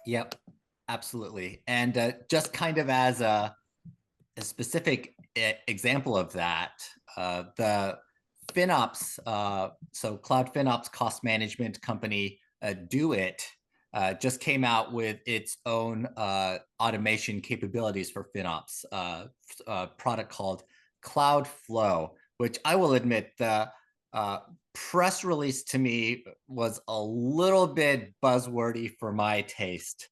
Yep, absolutely. And just kind of as a specific example of that, the FinOps, so Cloud FinOps cost management company, DoiT, just came out with its own automation capabilities for FinOps, product called CloudFlow, which I will admit the press release to me was a little bit buzzwordy for my taste.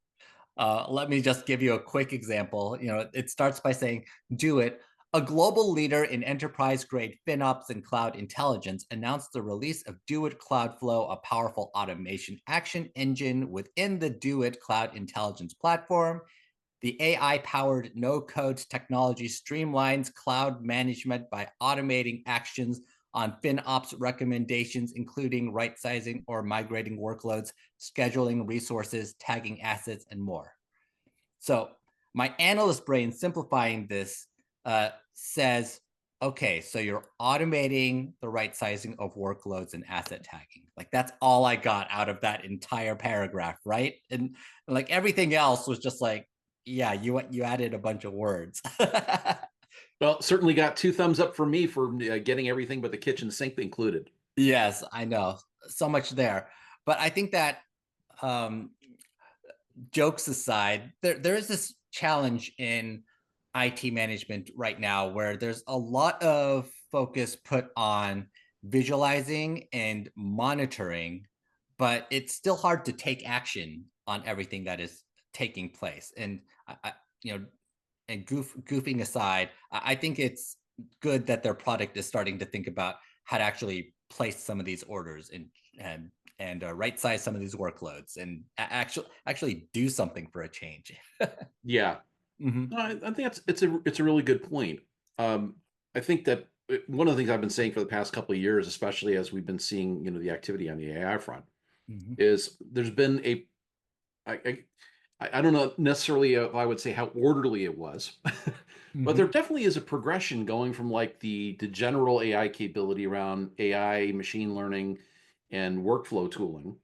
Let me just give you a quick example. It starts by saying, DoiT, a global leader in enterprise-grade FinOps and cloud intelligence, announced the release of DoiT CloudFlow, a powerful automation action engine within the DoiT Cloud Intelligence Platform. The AI-powered no-code technology streamlines cloud management by automating actions on FinOps recommendations, including rightsizing or migrating workloads, scheduling resources, tagging assets, and more. So my analyst brain simplifying this says, okay, so you're automating the rightsizing of workloads and asset tagging. Like that's all I got out of that entire paragraph, right? And like everything else was just like, yeah, you added a bunch of words. Well, certainly got two thumbs up for me for getting everything but the kitchen sink included. Yes, I know. So much there. But I think that um, jokes aside, there is this challenge in IT management right now where there's a lot of focus put on visualizing and monitoring, but it's still hard to take action on everything that is taking place. And you know, and goofing aside, I think it's good that their product is starting to think about how to actually place some of these orders and right size some of these workloads and actually do something for a change. Yeah, Mm-hmm. no, I think it's a really good point. I think that one of the things I've been saying for the past couple of years, especially as we've been seeing, the activity on the AI front, Mm-hmm. is there's been I, I don't know necessarily if I would say how orderly it was, but there Mm-hmm. definitely is a progression going from like the general AI capability around AI, machine learning, and workflow tooling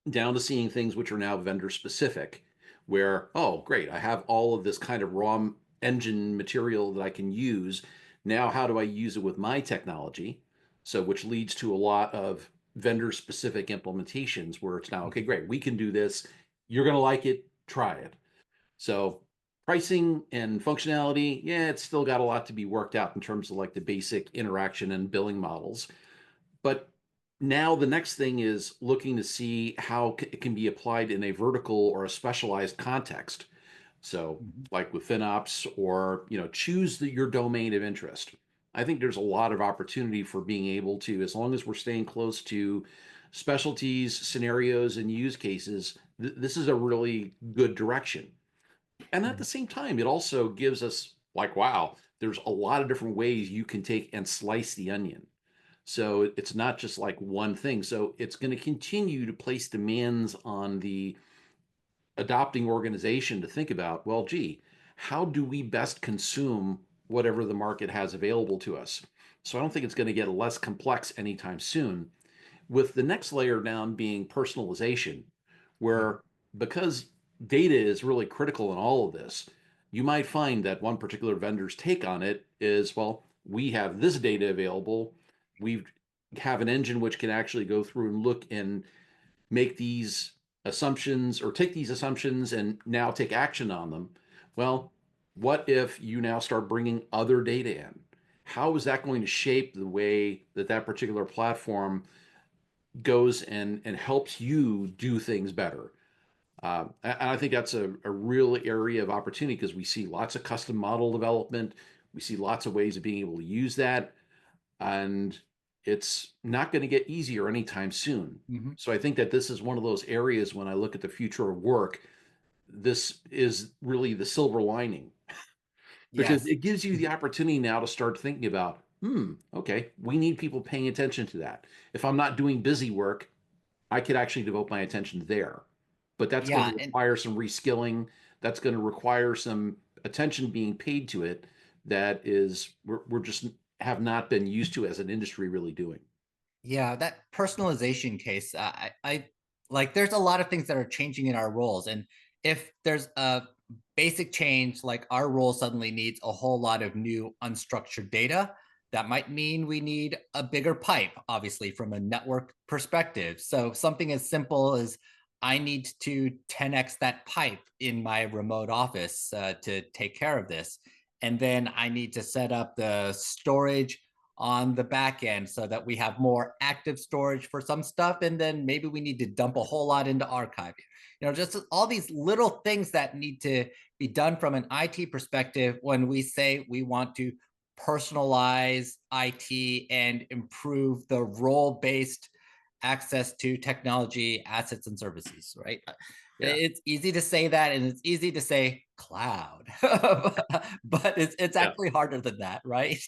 down to seeing things which are now vendor specific, where, oh, great, I have all of this kind of raw engine material that I can use. Now, how do I use it with my technology? So, which leads to a lot of vendor specific implementations where it's now, okay, great, we can do this. You're going to like it, try it. So, pricing and functionality, yeah, it's still got a lot to be worked out in terms of like the basic interaction and billing models. But now the next thing is looking to see how it can be applied in a vertical or a specialized context. So, Mm-hmm. like with FinOps, or choose your domain of interest. I think there's a lot of opportunity for being able to, as long as we're staying close to specialties, scenarios, and use cases, this is a really good direction. And at Mm-hmm. the same time, it also gives us like, wow, there's a lot of different ways you can take and slice the onion. So it's not just like one thing. So it's going to continue to place demands on the adopting organization to think about, well, gee, how do we best consume whatever the market has available to us? So I don't think it's going to get less complex anytime soon. With the next layer down being personalization, Mm-hmm. where because data is really critical in all of this, you might find that one particular vendor's take on it is, well, we have this data available. We have an engine which can actually go through and look and make these assumptions or take these assumptions and now take action on them. Well, what if you now start bringing other data in? How is that going to shape the way that that particular platform goes and helps you do things better? And I think that's a real area of opportunity because we see lots of custom model development. We see lots of ways of being able to use that. And it's not going to get easier anytime soon. Mm-hmm. So I think that this is one of those areas when I look at the future of work, this is really the silver lining because Yes. it gives you the opportunity now to start thinking about, okay, we need people paying attention to that. If I'm not doing busy work, I could actually devote my attention there. But that's going to Yeah, and require some reskilling. That's going to require some attention being paid to it that is we're just have not been used to as an industry really doing. yeah, that personalization case, I like there's a lot of things that are changing in our roles. And if there's a basic change, like our role suddenly needs a whole lot of new unstructured data, that might mean we need a bigger pipe, obviously, from a network perspective. So something as simple as I need to 10x that pipe in my remote office to take care of this. And then I need to set up the storage on the back end so that we have more active storage for some stuff. And then maybe we need to dump a whole lot into archive. Just all these little things that need to be done from an IT perspective when we say we want to personalize IT and improve the role-based access to technology, assets, and services, right? Yeah. It's easy to say that, and it's easy to say cloud, but it's Yeah. actually harder than that, right?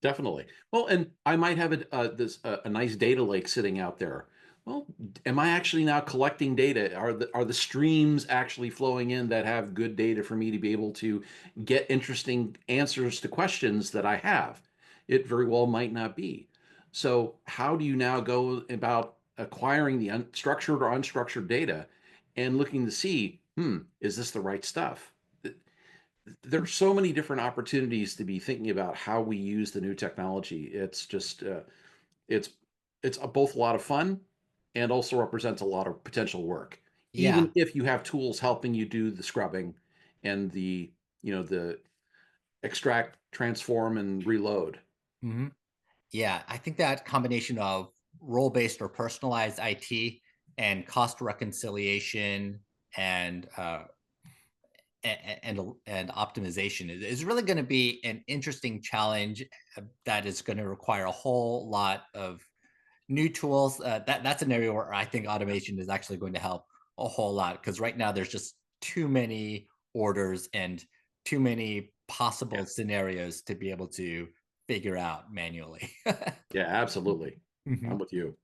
Definitely. Well, and I might have a nice data lake sitting out there. Well, am I actually now collecting data? Are the streams actually flowing in that have good data for me to be able to get interesting answers to questions that I have? It very well might not be. So, how do you now go about acquiring the structured or unstructured data and looking to see, is this the right stuff? There's so many different opportunities to be thinking about how we use the new technology. It's just it's both a lot of fun and also represents a lot of potential work. Yeah. Even if you have tools helping you do the scrubbing and the extract, transform, and reload. Mhm. Yeah, I think that combination of role-based or personalized IT and cost reconciliation and and optimization is really going to be an interesting challenge that is going to require a whole lot of new tools. That's an area where I think automation is actually going to help a whole lot because right now there's just too many orders and too many Yeah, possible scenarios to be able to figure out manually. yeah, absolutely. I'm Mhm. with you.